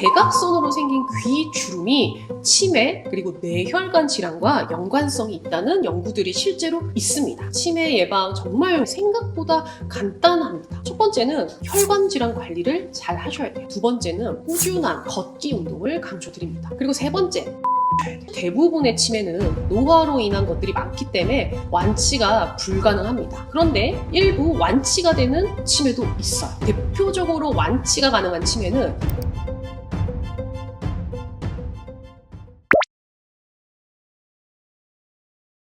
대각선으로 생긴 귀 주름이 치매 그리고 뇌혈관 질환과 연관성이 있다는 연구들이 실제로 있습니다. 치매 예방 정말 생각보다 간단합니다. 첫 번째는 혈관 질환 관리를 잘 하셔야 돼요. 두 번째는 꾸준한 걷기 운동을 강조드립니다. 그리고 세 번째, 대부분의 치매는 노화로 인한 것들이 많기 때문에 완치가 불가능합니다. 그런데 일부 완치가 되는 치매도 있어요. 대표적으로 완치가 가능한 치매는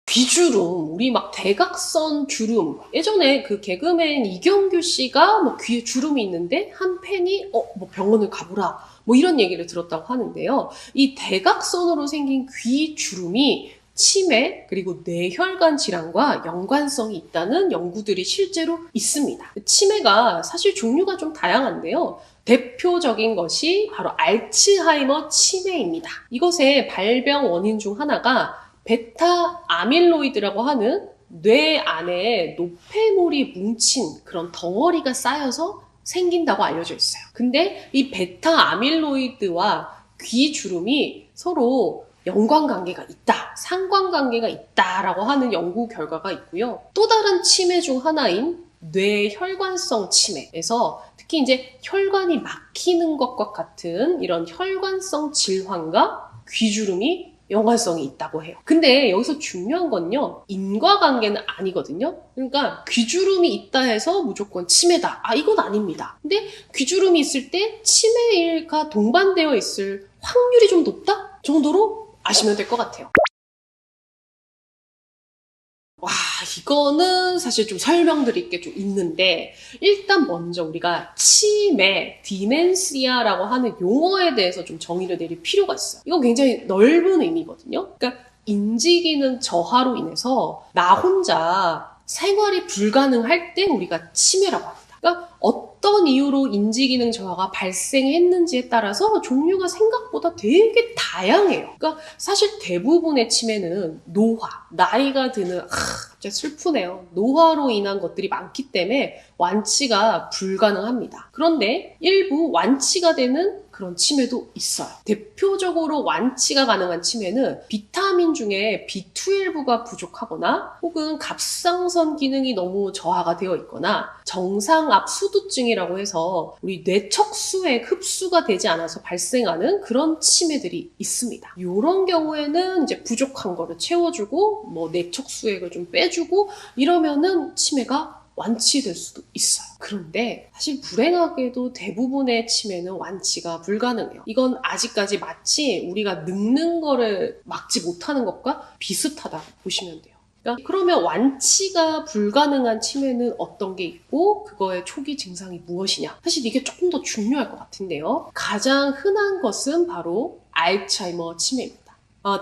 귀주름, 우리 막 대각선 주름. 예전에 그 개그맨 이경규 씨가 뭐 귀에 주름이 있는데 한 팬이 뭐 병원을 가보라. 뭐 이런 얘기를 들었다고 하는데요. 이 대각선으로 생긴 귀 주름이 치매 그리고 뇌혈관 질환과 연관성이 있다는 연구들이 실제로 있습니다. 치매가 사실 종류가 좀 다양한데요. 대표적인 것이 바로 알츠하이머 치매입니다. 이것의 발병 원인 중 하나가 베타 아밀로이드라고 하는 뇌 안에 노폐물이 뭉친 그런 덩어리가 쌓여서 생긴다고 알려져 있어요. 근데 이 베타 아밀로이드와 귀 주름이 서로 연관관계가 있다, 상관관계가 있다라고 하는 연구 결과가 있고요. 또 다른 치매 중 하나인 뇌혈관성 치매에서 특히 이제 혈관이 막히는 것과 같은 이런 혈관성 질환과 귀주름이 연관성이 있다고 해요. 근데 여기서 중요한 건요, 인과관계는 아니거든요. 그러니까 귀주름이 있다 해서 무조건 치매다. 이건 아닙니다. 근데 귀주름이 있을 때 치매가 동반되어 있을 확률이 좀 높다 정도로 아시면 될 것 같아요. 와, 이거는 사실 좀 설명드릴 게 좀 있는데, 일단 먼저 우리가 치매, 디멘시아라고 하는 용어에 대해서 좀 정의를 내릴 필요가 있어요. 이건 굉장히 넓은 의미거든요. 그러니까 인지기능 저하로 인해서 나 혼자 생활이 불가능할 때 우리가 치매라고 합니다. 그러니까 어떤 이유로 인지기능 저하가 발생했는지에 따라서 종류가 생각보다 되게 다양해요. 그러니까 사실 대부분의 치매는 노화, 나이가 드는, 진짜 슬프네요. 노화로 인한 것들이 많기 때문에 완치가 불가능합니다. 그런데 일부 완치가 되는 그런 치매도 있어요. 대표적으로 완치가 가능한 치매는 비타민 중에 B12가 부족하거나 혹은 갑상선 기능이 너무 저하가 되어 있거나 정상압수두증이라고 해서 우리 뇌척수에 흡수가 되지 않아서 발생하는 그런 치매들이 있습니다. 이런 경우에는 이제 부족한 거를 채워주고 뭐 뇌척수액을 좀 빼주고 이러면은 치매가 완치될 수도 있어요. 그런데 사실 불행하게도 대부분의 치매는 완치가 불가능해요. 이건 아직까지 마치 우리가 늙는 거를 막지 못하는 것과 비슷하다고 보시면 돼요. 그러면 완치가 불가능한 치매는 어떤 게 있고 그거의 초기 증상이 무엇이냐? 사실 이게 조금 더 중요할 것 같은데요. 가장 흔한 것은 바로 알츠하이머 치매입니다.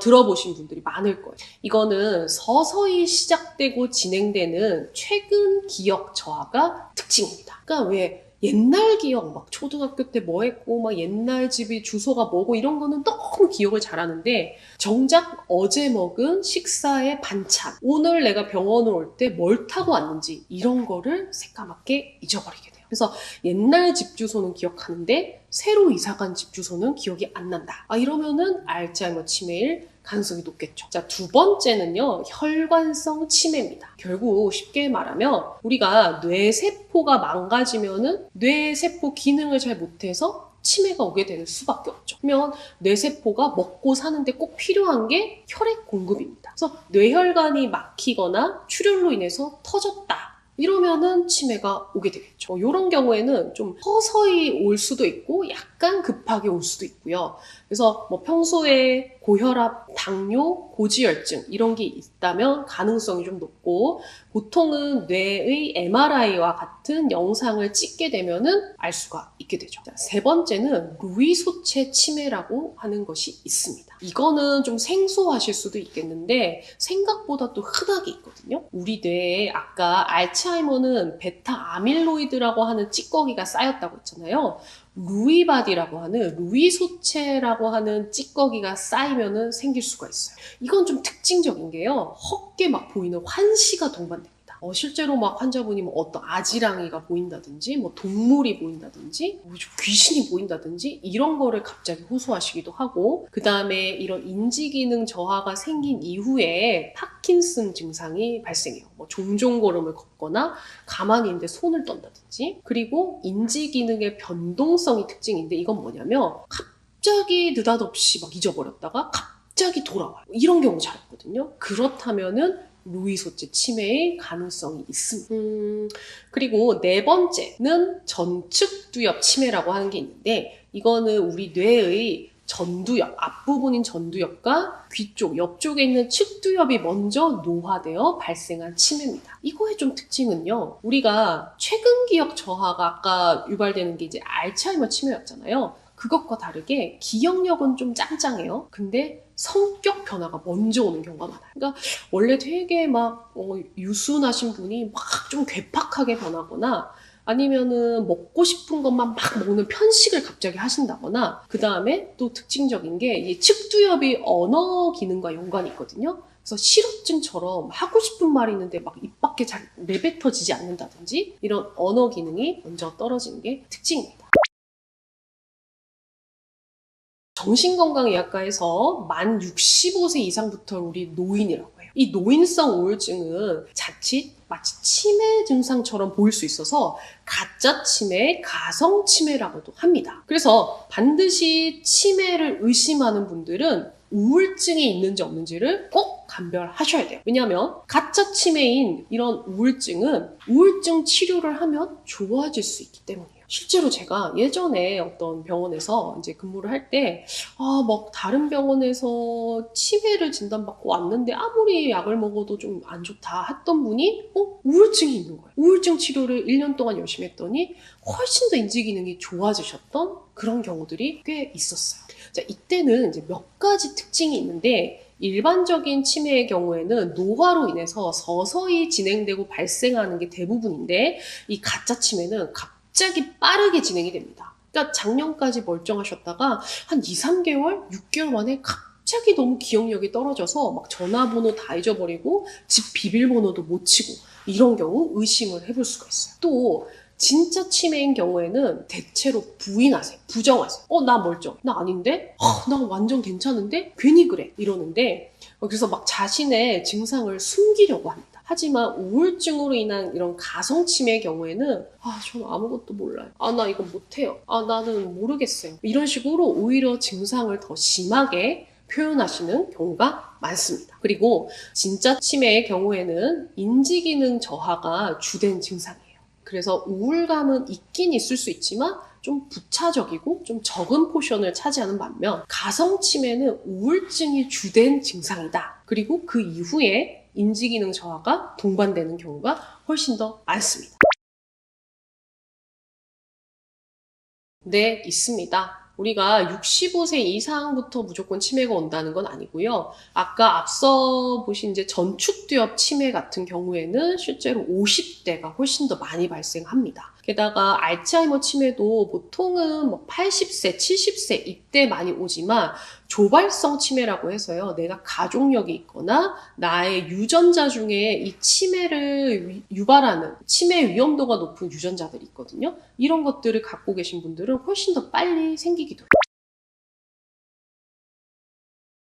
들어보신 분들이 많을 거예요. 이거는 서서히 시작되고 진행되는 최근 기억 저하가 특징입니다. 그러니까 왜 옛날 기억, 막 초등학교 때 뭐 했고, 막 옛날 집이 주소가 뭐고 이런 거는 너무 기억을 잘하는데 정작 어제 먹은 식사의 반찬, 오늘 내가 병원을 올 때 뭘 타고 왔는지 이런 거를 새까맣게 잊어버리게 돼요. 그래서 옛날 집 주소는 기억하는데 새로 이사간 집 주소는 기억이 안 난다. 이러면은 알츠하이머 치매일 가능성이 높겠죠. 자, 두 번째는요, 혈관성 치매입니다. 결국 쉽게 말하면 우리가 뇌세포가 망가지면은 뇌세포 기능을 잘 못해서 치매가 오게 되는 수밖에 없죠. 그러면 뇌세포가 먹고 사는데 꼭 필요한 게 혈액 공급입니다. 그래서 뇌혈관이 막히거나 출혈로 인해서 터졌다. 이러면은 치매가 오게 되겠죠. 이런 경우에는 좀 서서히 올 수도 있고 약간 급하게 올 수도 있고요. 그래서 뭐 평소에 고혈압, 당뇨, 고지혈증 이런 게 있다면 가능성이 좀 높고 보통은 뇌의 MRI와 같은 영상을 찍게 되면은 알 수가 있게 되죠. 자, 세 번째는 루이소체 치매라고 하는 것이 있습니다. 이거는 좀 생소하실 수도 있겠는데 생각보다 또 흔하게 있거든요. 우리 뇌에 아까 알츠하이머는 베타 아밀로이드라고 하는 찌꺼기가 쌓였다고 했잖아요. 루이바디라고 하는 루이소체라고 하는 찌꺼기가 쌓이면은 생길 수가 있어요. 이건 좀 특징적인 게요. 헛게 막 보이는 환시가 동반됩니다. 실제로 막 환자분이 뭐 어떤 아지랑이가 보인다든지 뭐 동물이 보인다든지 뭐 귀신이 보인다든지 이런 거를 갑자기 호소하시기도 하고, 그 다음에 이런 인지기능 저하가 생긴 이후에 파킨슨 증상이 발생해요. 뭐 종종 걸음을 걷거나 가만히 있는데 손을 떤다든지. 그리고 인지기능의 변동성이 특징인데, 이건 뭐냐면 갑자기 느닷없이 막 잊어버렸다가 갑자기 돌아와요. 이런 경우 잘 있거든요. 그렇다면은 루이소째 치매의 가능성이 있습니다. 그리고 네 번째는 전측두엽 치매라고 하는 게 있는데, 이거는 우리 뇌의 전두엽, 앞부분인 전두엽과 귀 쪽, 옆쪽에 있는 측두엽이 먼저 노화되어 발생한 치매입니다. 이거의 좀 특징은요, 우리가 최근 기억 저하가 아까 유발되는 게 이제 알츠하이머 치매였잖아요. 그것과 다르게 기억력은 좀 짱짱해요. 근데 성격 변화가 먼저 오는 경우가 많아요. 그러니까 원래 되게 막 유순하신 분이 막 좀 괴팍하게 변하거나, 아니면은 먹고 싶은 것만 막 먹는 편식을 갑자기 하신다거나, 그 다음에 또 특징적인 게 이 측두엽이 언어 기능과 연관이 있거든요. 그래서 실어증처럼 하고 싶은 말이 있는데 막 입 밖에 잘 내뱉어지지 않는다든지, 이런 언어 기능이 먼저 떨어지는 게 특징입니다. 정신건강의학과에서 만 65세 이상부터 우리 노인이라고 해요. 이 노인성 우울증은 자칫 마치 치매 증상처럼 보일 수 있어서 가짜 치매, 가성 치매라고도 합니다. 그래서 반드시 치매를 의심하는 분들은 우울증이 있는지 없는지를 꼭 감별하셔야 돼요. 왜냐하면 가짜 치매인 이런 우울증은 우울증 치료를 하면 좋아질 수 있기 때문이에요. 실제로 제가 예전에 어떤 병원에서 이제 근무를 할 때, 막 다른 병원에서 치매를 진단받고 왔는데 아무리 약을 먹어도 좀 안 좋다 했던 분이, 우울증이 있는 거예요. 우울증 치료를 1년 동안 열심히 했더니 훨씬 더 인지기능이 좋아지셨던 그런 경우들이 꽤 있었어요. 자, 이때는 이제 몇 가지 특징이 있는데, 일반적인 치매의 경우에는 노화로 인해서 서서히 진행되고 발생하는 게 대부분인데, 이 가짜 치매는 갑자기 빠르게 진행이 됩니다. 그러니까 작년까지 멀쩡하셨다가 한 2, 3개월, 6개월 만에 갑자기 너무 기억력이 떨어져서 막 전화번호 다 잊어버리고 집 비밀번호도 못 치고, 이런 경우 의심을 해볼 수가 있어요. 또 진짜 치매인 경우에는 대체로 부인하세요. 부정하세요. 나 멀쩡. 나 아닌데? 나 완전 괜찮은데? 괜히 그래. 이러는데, 그래서 막 자신의 증상을 숨기려고 합니다. 하지만 우울증으로 인한 이런 가성치매의 경우에는 저는 아무것도 몰라요. 나 이건 못해요. 나는 모르겠어요. 이런 식으로 오히려 증상을 더 심하게 표현하시는 경우가 많습니다. 그리고 진짜 치매의 경우에는 인지기능 저하가 주된 증상이에요. 그래서 우울감은 있긴 있을 수 있지만 좀 부차적이고 좀 적은 포션을 차지하는 반면, 가성치매는 우울증이 주된 증상이다. 그리고 그 이후에 인지기능 저하가 동반되는 경우가 훨씬 더 많습니다. 네, 있습니다. 우리가 65세 이상부터 무조건 치매가 온다는 건 아니고요. 아까 앞서 보신 이제 전축두엽 치매 같은 경우에는 실제로 50대가 훨씬 더 많이 발생합니다. 게다가 알츠하이머 치매도 보통은 뭐 80세, 70세 이때 많이 오지만, 조발성 치매라고 해서요, 내가 가족력이 있거나 나의 유전자 중에 이 치매를 유발하는 치매 위험도가 높은 유전자들이 있거든요. 이런 것들을 갖고 계신 분들은 훨씬 더 빨리 생기기도 해요.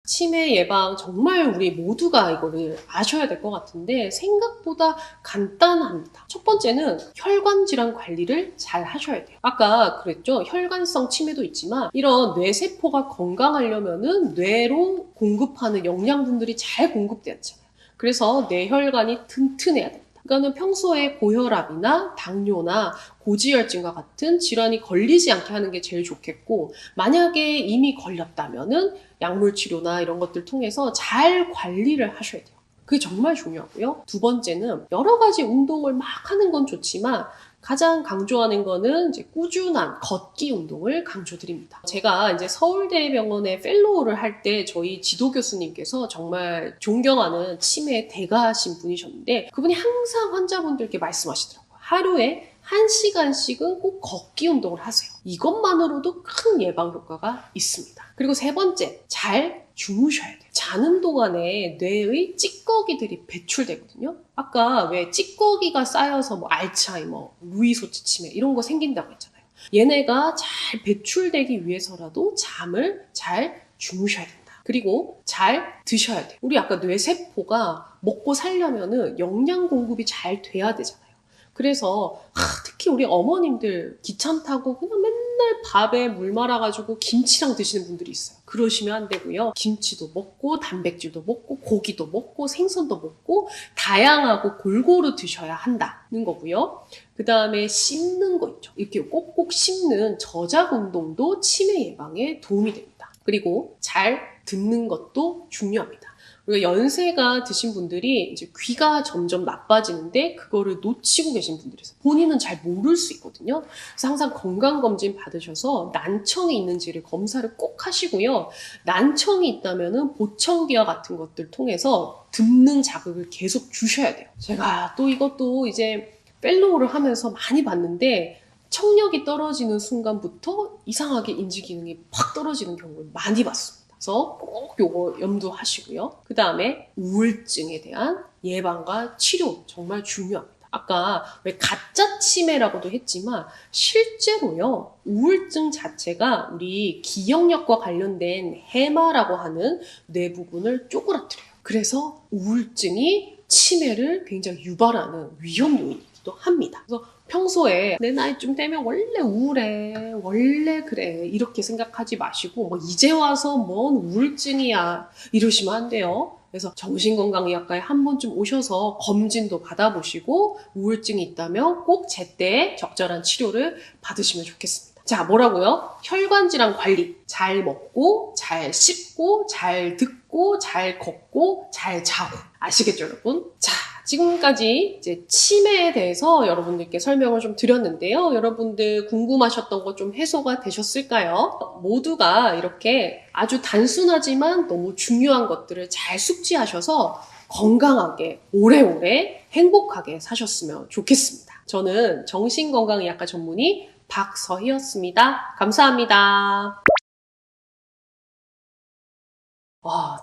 치매 예방 정말 우리 모두가 이거를 아셔야 될 것 같은데, 생각보다 간단합니다. 첫 번째는 혈관 질환 관리를 잘 하셔야 돼요. 아까 그랬죠? 혈관성 치매도 있지만 이런 뇌세포가 건강하려면은 뇌로 공급하는 영양분들이 잘 공급돼야 되잖아요. 그래서 뇌혈관이 튼튼해야 됩니다. 그러니까 평소에 고혈압이나 당뇨나 고지혈증과 같은 질환이 걸리지 않게 하는 게 제일 좋겠고, 만약에 이미 걸렸다면은 약물 치료나 이런 것들 통해서 잘 관리를 하셔야 돼요. 그게 정말 중요하고요. 두 번째는 여러 가지 운동을 막 하는 건 좋지만 가장 강조하는 거는 이제 꾸준한 걷기 운동을 강조드립니다. 제가 이제 서울대병원에 펠로우를 할 때 저희 지도 교수님께서 정말 존경하는 치매 대가신 분이셨는데, 그분이 항상 환자분들께 말씀하시더라고요. 하루에 1시간씩은 꼭 걷기 운동을 하세요. 이것만으로도 큰 예방 효과가 있습니다. 그리고 세 번째, 잘 주무셔야 돼요. 자는 동안에 뇌의 찌꺼기들이 배출되거든요. 아까 왜 찌꺼기가 쌓여서 뭐 알츠하이머, 루이소치 치매 이런 거 생긴다고 했잖아요. 얘네가 잘 배출되기 위해서라도 잠을 잘 주무셔야 된다. 그리고 잘 드셔야 돼요. 우리 아까 뇌세포가 먹고 살려면은 영양 공급이 잘 돼야 되잖아요. 그래서 특히 우리 어머님들 귀찮다고 그냥 맨날 밥에 물 말아가지고 김치랑 드시는 분들이 있어요. 그러시면 안 되고요. 김치도 먹고 단백질도 먹고 고기도 먹고 생선도 먹고 다양하고 골고루 드셔야 한다는 거고요. 그 다음에 씹는 거 있죠. 이렇게 꼭꼭 씹는 저작 운동도 치매 예방에 도움이 됩니다. 그리고 잘 듣는 것도 중요합니다. 우리가 연세가 드신 분들이 이제 귀가 점점 나빠지는데 그거를 놓치고 계신 분들이 있어요. 본인은 잘 모를 수 있거든요. 그래서 항상 건강검진 받으셔서 난청이 있는지를 검사를 꼭 하시고요. 난청이 있다면은 보청기와 같은 것들 통해서 듣는 자극을 계속 주셔야 돼요. 제가 또 이것도 이제 펠로우를 하면서 많이 봤는데 청력이 떨어지는 순간부터 이상하게 인지 기능이 팍 떨어지는 경우를 많이 봤습니다. 그래서 꼭 요거 염두하시고요. 그 다음에 우울증에 대한 예방과 치료 정말 중요합니다. 아까 왜 가짜 치매라고도 했지만 실제로요. 우울증 자체가 우리 기억력과 관련된 해마라고 하는 뇌 부분을 쪼그라뜨려요. 그래서 우울증이 치매를 굉장히 유발하는 위험 요인이기도 합니다. 그래서 평소에 내 나이쯤 되면 원래 우울해, 원래 그래 이렇게 생각하지 마시고 뭐 이제 와서 뭔 우울증이야 이러시면 안 돼요. 그래서 정신건강의학과에 한 번쯤 오셔서 검진도 받아보시고 우울증이 있다면 꼭 제때 적절한 치료를 받으시면 좋겠습니다. 자, 뭐라고요? 혈관질환 관리. 잘 먹고, 잘 씹고, 잘 듣고, 잘 걷고, 잘 자고. 아시겠죠, 여러분? 자, 지금까지 이제 치매에 대해서 여러분들께 설명을 좀 드렸는데요. 여러분들 궁금하셨던 거 좀 해소가 되셨을까요? 모두가 이렇게 아주 단순하지만 너무 중요한 것들을 잘 숙지하셔서 건강하게 오래오래 행복하게 사셨으면 좋겠습니다. 저는 정신건강의학과 전문의 박서희였습니다. 감사합니다.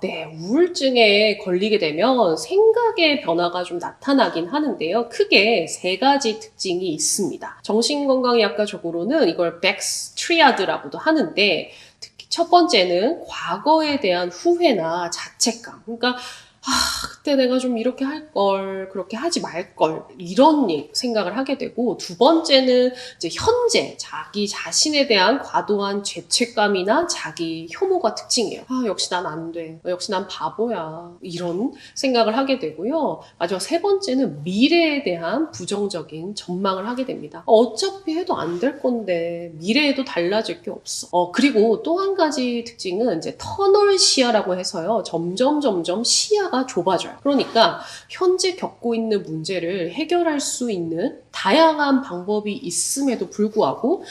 네. 우울증에 걸리게 되면 생각의 변화가 좀 나타나긴 하는데요. 크게 세 가지 특징이 있습니다. 정신건강의학과적으로는 이걸 백스 트리아드라고도 하는데 특히 첫 번째는 과거에 대한 후회나 자책감. 그러니까 그때 내가 좀 이렇게 할 걸, 그렇게 하지 말 걸, 이런 생각을 하게 되고, 두 번째는 이제 현재 자기 자신에 대한 과도한 죄책감이나 자기 혐오가 특징이에요. 역시 난 안 돼. 역시 난 바보야. 이런 생각을 하게 되고요. 마지막 세 번째는 미래에 대한 부정적인 전망을 하게 됩니다. 어차피 해도 안 될 건데, 미래에도 달라질 게 없어. 그리고 또 한 가지 특징은 이제 터널 시야라고 해서요. 점점 시야가 좁아져요. 그러니까 현재 겪고 있는 문제를 해결할 수 있는 다양한 방법이 있음에도 불구하고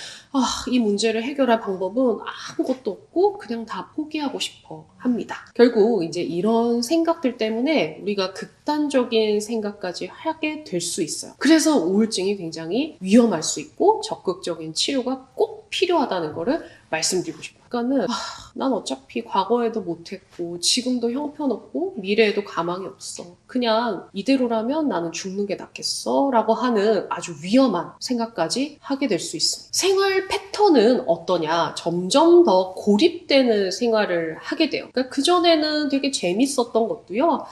이 문제를 해결할 방법은 아무것도 없고 그냥 다 포기하고 싶어 합니다. 결국 이제 이런 생각들 때문에 우리가 극단적인 생각까지 하게 될 수 있어요. 그래서 우울증이 굉장히 위험할 수 있고 적극적인 치료가 꼭 필요하다는 거를 말씀드리고 싶어요. 그러니까는 난 어차피 과거에도 못했고 지금도 형편없고 미래에도 가망이 없어. 그냥 이대로라면 나는 죽는 게 낫겠어 라고 하는 아주 위험한 생각까지 하게 될 수 있습니다. 생활 패턴은 어떠냐? 점점 더 고립되는 생활을 하게 돼요. 그러니까 그전에는 되게 재밌었던 것도요.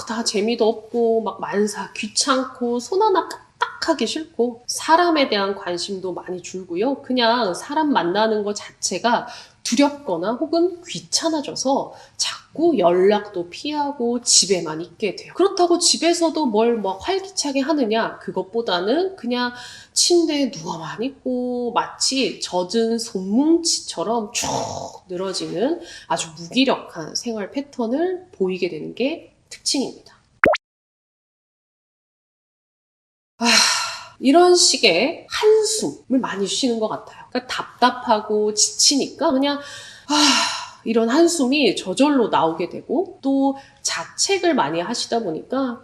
다 재미도 없고 막 만사 귀찮고 손 하나 하기 싫고 사람에 대한 관심도 많이 줄고요. 그냥 사람 만나는 것 자체가 두렵거나 혹은 귀찮아져서 자꾸 연락도 피하고 집에만 있게 돼요. 그렇다고 집에서도 뭘 뭐 활기차게 하느냐? 그것보다는 그냥 침대에 누워만 있고 마치 젖은 손뭉치처럼 쭉 늘어지는 아주 무기력한 생활 패턴을 보이게 되는 게 특징입니다. 이런 식의 한숨을 많이 쉬는 것 같아요. 그러니까 답답하고 지치니까 그냥 이런 한숨이 저절로 나오게 되고 또 자책을 많이 하시다 보니까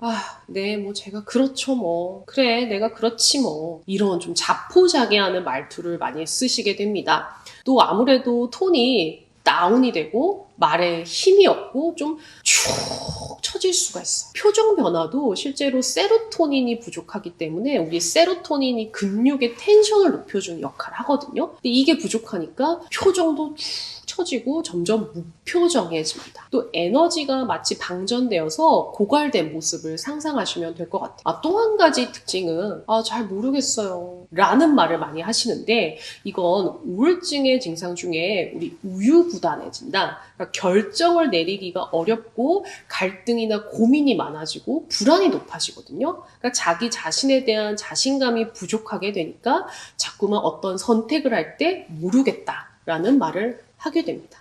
네, 뭐 제가 그렇죠 뭐. 그래, 내가 그렇지 뭐. 이런 좀 자포자기하는 말투를 많이 쓰시게 됩니다. 또 아무래도 톤이 다운이 되고 말에 힘이 없고 좀 축 처질 수가 있어요. 표정 변화도 실제로 세로토닌이 부족하기 때문에 우리 세로토닌이 근육의 텐션을 높여주는 역할을 하거든요. 근데 이게 부족하니까 표정도 축 처지고 점점 무표정해집니다. 또 에너지가 마치 방전되어서 고갈된 모습을 상상하시면 될 것 같아요. 또 한 가지 특징은 잘 모르겠어요 라는 말을 많이 하시는데 이건 우울증의 증상 중에 우리 우유부단해진다. 그러니까 결정을 내리기가 어렵고 갈등이나 고민이 많아지고 불안이 높아지거든요. 그러니까 자기 자신에 대한 자신감이 부족하게 되니까 자꾸만 어떤 선택을 할 때 모르겠다라는 말을 하게 됩니다.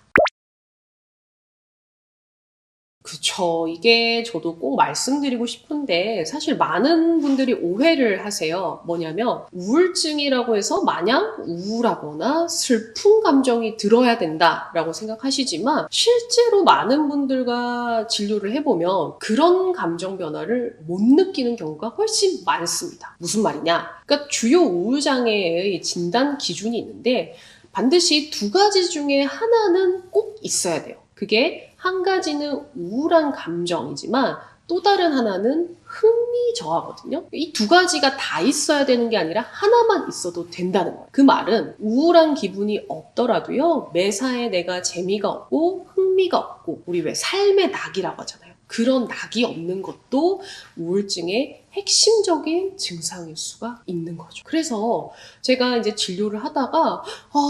그쵸. 이게 저도 꼭 말씀드리고 싶은데 사실 많은 분들이 오해를 하세요. 뭐냐면 우울증이라고 해서 마냥 우울하거나 슬픈 감정이 들어야 된다라고 생각하시지만 실제로 많은 분들과 진료를 해보면 그런 감정 변화를 못 느끼는 경우가 훨씬 많습니다. 무슨 말이냐? 그러니까 주요 우울장애의 진단 기준이 있는데 반드시 두 가지 중에 하나는 꼭 있어야 돼요. 그게 한 가지는 우울한 감정이지만 또 다른 하나는 흥미 저하거든요. 이 두 가지가 다 있어야 되는 게 아니라 하나만 있어도 된다는 거예요. 그 말은 우울한 기분이 없더라도요. 매사에 내가 재미가 없고 흥미가 없고 우리 왜 삶의 낙이라고 하잖아요. 그런 낙이 없는 것도 우울증의 핵심적인 증상일 수가 있는 거죠. 그래서 제가 이제 진료를 하다가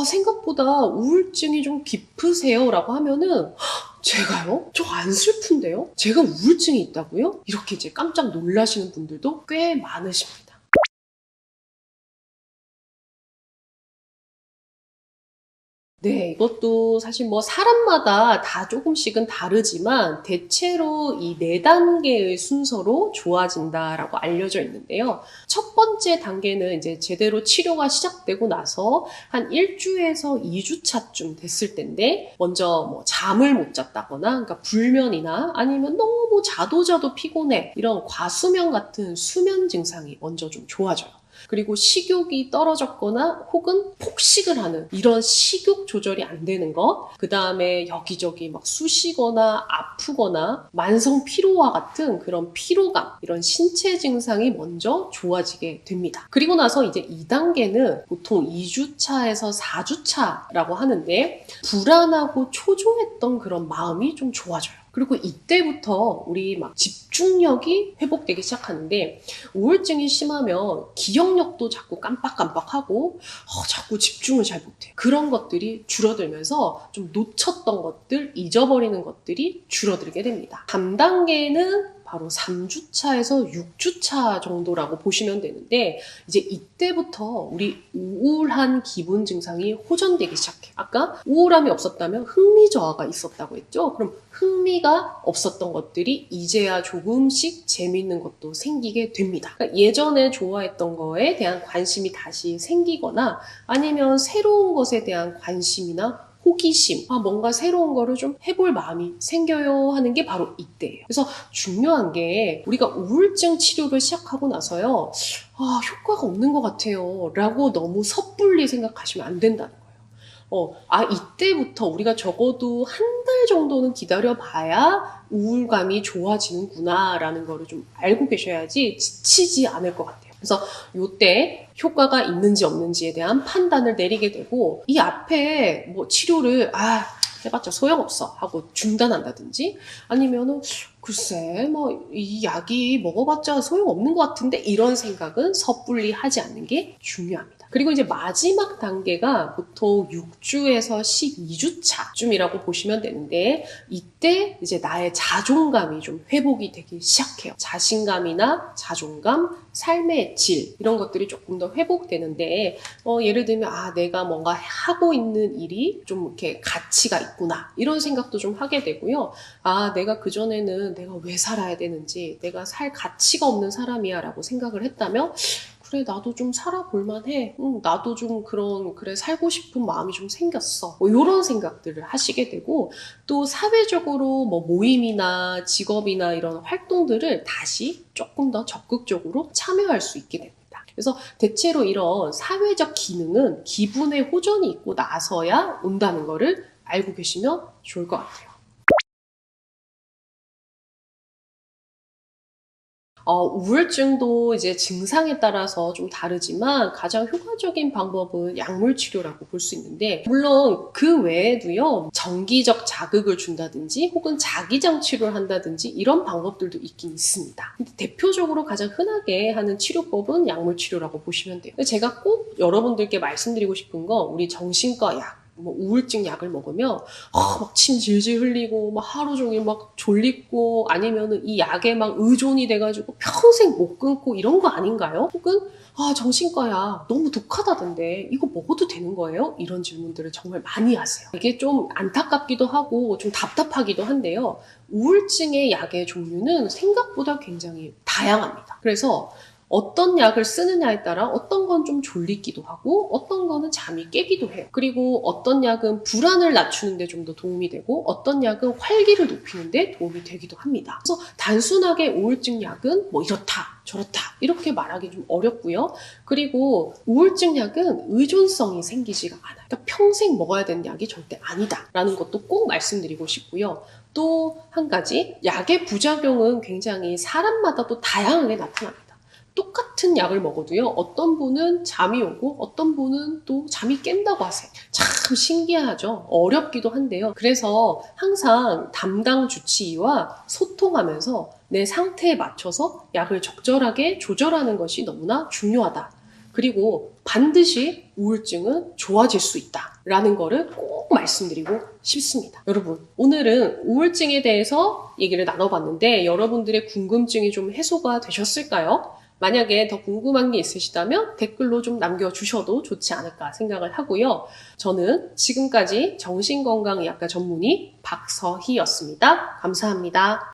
생각보다 우울증이 좀 깊으세요 라고 하면은 제가요? 저 안 슬픈데요? 제가 우울증이 있다고요? 이렇게 이제 깜짝 놀라시는 분들도 꽤 많으십니다. 네, 이것도 사실 뭐 사람마다 다 조금씩은 다르지만 대체로 이 4단계의 순서로 좋아진다라고 알려져 있는데요. 첫 번째 단계는 이제 제대로 치료가 시작되고 나서 한 1주에서 2주차쯤 됐을 텐데 먼저 뭐 잠을 못 잤다거나 그러니까 불면이나 아니면 너무 자도 피곤해 이런 과수면 같은 수면 증상이 먼저 좀 좋아져요. 그리고 식욕이 떨어졌거나 혹은 폭식을 하는 이런 식욕 조절이 안 되는 거, 그 다음에 여기저기 막 쑤시거나 아프거나 만성 피로와 같은 그런 피로감, 이런 신체 증상이 먼저 좋아지게 됩니다. 그리고 나서 이제 2단계는 보통 2주차에서 4주차라고 하는데 불안하고 초조했던 그런 마음이 좀 좋아져요. 그리고 이때부터 우리 막 집중력이 회복되기 시작하는데 우울증이 심하면 기억력도 자꾸 깜빡깜빡하고 자꾸 집중을 잘 못해요. 그런 것들이 줄어들면서 좀 놓쳤던 것들, 잊어버리는 것들이 줄어들게 됩니다. 3단계는 바로 3주차에서 6주차 정도라고 보시면 되는데 이제 이때부터 우리 우울한 기분 증상이 호전되기 시작해요. 아까 우울함이 없었다면 흥미 저하가 있었다고 했죠. 그럼 흥미가 없었던 것들이 이제야 조금씩 재미있는 것도 생기게 됩니다. 그러니까 예전에 좋아했던 거에 대한 관심이 다시 생기거나 아니면 새로운 것에 대한 관심이나 호기심, 뭔가 새로운 거를 좀 해볼 마음이 생겨요 하는 게 바로 이때예요. 그래서 중요한 게 우리가 우울증 치료를 시작하고 나서요. 효과가 없는 것 같아요 라고 너무 섣불리 생각하시면 안 된다는 거예요. 이때부터 우리가 적어도 한 달 정도는 기다려봐야 우울감이 좋아지는구나 라는 거를 좀 알고 계셔야지 지치지 않을 것 같아요. 그래서 이때 효과가 있는지 없는지에 대한 판단을 내리게 되고 이 앞에 뭐 치료를 해봤자 소용없어 하고 중단한다든지 아니면은 글쎄 뭐 이 약이 먹어봤자 소용없는 것 같은데 이런 생각은 섣불리 하지 않는 게 중요합니다. 그리고 이제 마지막 단계가 보통 6주에서 12주차쯤이라고 보시면 되는데 이때 이제 나의 자존감이 좀 회복이 되기 시작해요. 자신감이나 자존감, 삶의 질 이런 것들이 조금 더 회복되는데 예를 들면 내가 뭔가 하고 있는 일이 좀 이렇게 가치가 있구나 이런 생각도 좀 하게 되고요. 내가 그전에는 내가 왜 살아야 되는지 내가 살 가치가 없는 사람이야 라고 생각을 했다면 그래, 나도 좀 살아볼만 해. 나도 좀 그래, 살고 싶은 마음이 좀 생겼어. 뭐, 이런 생각들을 하시게 되고, 또 사회적으로 뭐 모임이나 직업이나 이런 활동들을 다시 조금 더 적극적으로 참여할 수 있게 됩니다. 그래서 대체로 이런 사회적 기능은 기분의 호전이 있고 나서야 온다는 거를 알고 계시면 좋을 것 같아요. 우울증도 이제 증상에 따라서 좀 다르지만 가장 효과적인 방법은 약물 치료라고 볼 수 있는데, 물론 그 외에도요, 정기적 자극을 준다든지 혹은 자기장 치료를 한다든지 이런 방법들도 있긴 있습니다. 근데 대표적으로 가장 흔하게 하는 치료법은 약물 치료라고 보시면 돼요. 근데 제가 꼭 여러분들께 말씀드리고 싶은 건, 우리 정신과 약, 뭐 우울증 약을 먹으면 막 침 질질 흘리고 막 하루 종일 막 졸리고, 아니면은 이 약에 막 의존이 돼가지고 평생 못 끊고 이런 거 아닌가요? 혹은 정신과야 너무 독하다던데 이거 먹어도 되는 거예요? 이런 질문들을 정말 많이 하세요. 이게 좀 안타깝기도 하고 좀 답답하기도 한데요. 우울증의 약의 종류는 생각보다 굉장히 다양합니다. 그래서 어떤 약을 쓰느냐에 따라 어떤 건 좀 졸리기도 하고 어떤 거는 잠이 깨기도 해요. 그리고 어떤 약은 불안을 낮추는 데 좀 더 도움이 되고 어떤 약은 활기를 높이는 데 도움이 되기도 합니다. 그래서 단순하게 우울증 약은 뭐 이렇다 저렇다 이렇게 말하기 좀 어렵고요. 그리고 우울증 약은 의존성이 생기지가 않아요. 그러니까 평생 먹어야 되는 약이 절대 아니다 라는 것도 꼭 말씀드리고 싶고요. 또 한 가지, 약의 부작용은 굉장히 사람마다 또 다양하게 나타납니다. 똑같은 약을 먹어도요, 어떤 분은 잠이 오고 어떤 분은 또 잠이 깬다고 하세요. 참 신기하죠? 어렵기도 한데요. 그래서 항상 담당 주치의와 소통하면서 내 상태에 맞춰서 약을 적절하게 조절하는 것이 너무나 중요하다. 그리고 반드시 우울증은 좋아질 수 있다 라는 거를 꼭 말씀드리고 싶습니다. 여러분, 오늘은 우울증에 대해서 얘기를 나눠봤는데 여러분들의 궁금증이 좀 해소가 되셨을까요? 만약에 더 궁금한 게 있으시다면 댓글로 좀 남겨주셔도 좋지 않을까 생각을 하고요. 저는 지금까지 정신건강의학과 전문의 박서희였습니다. 감사합니다.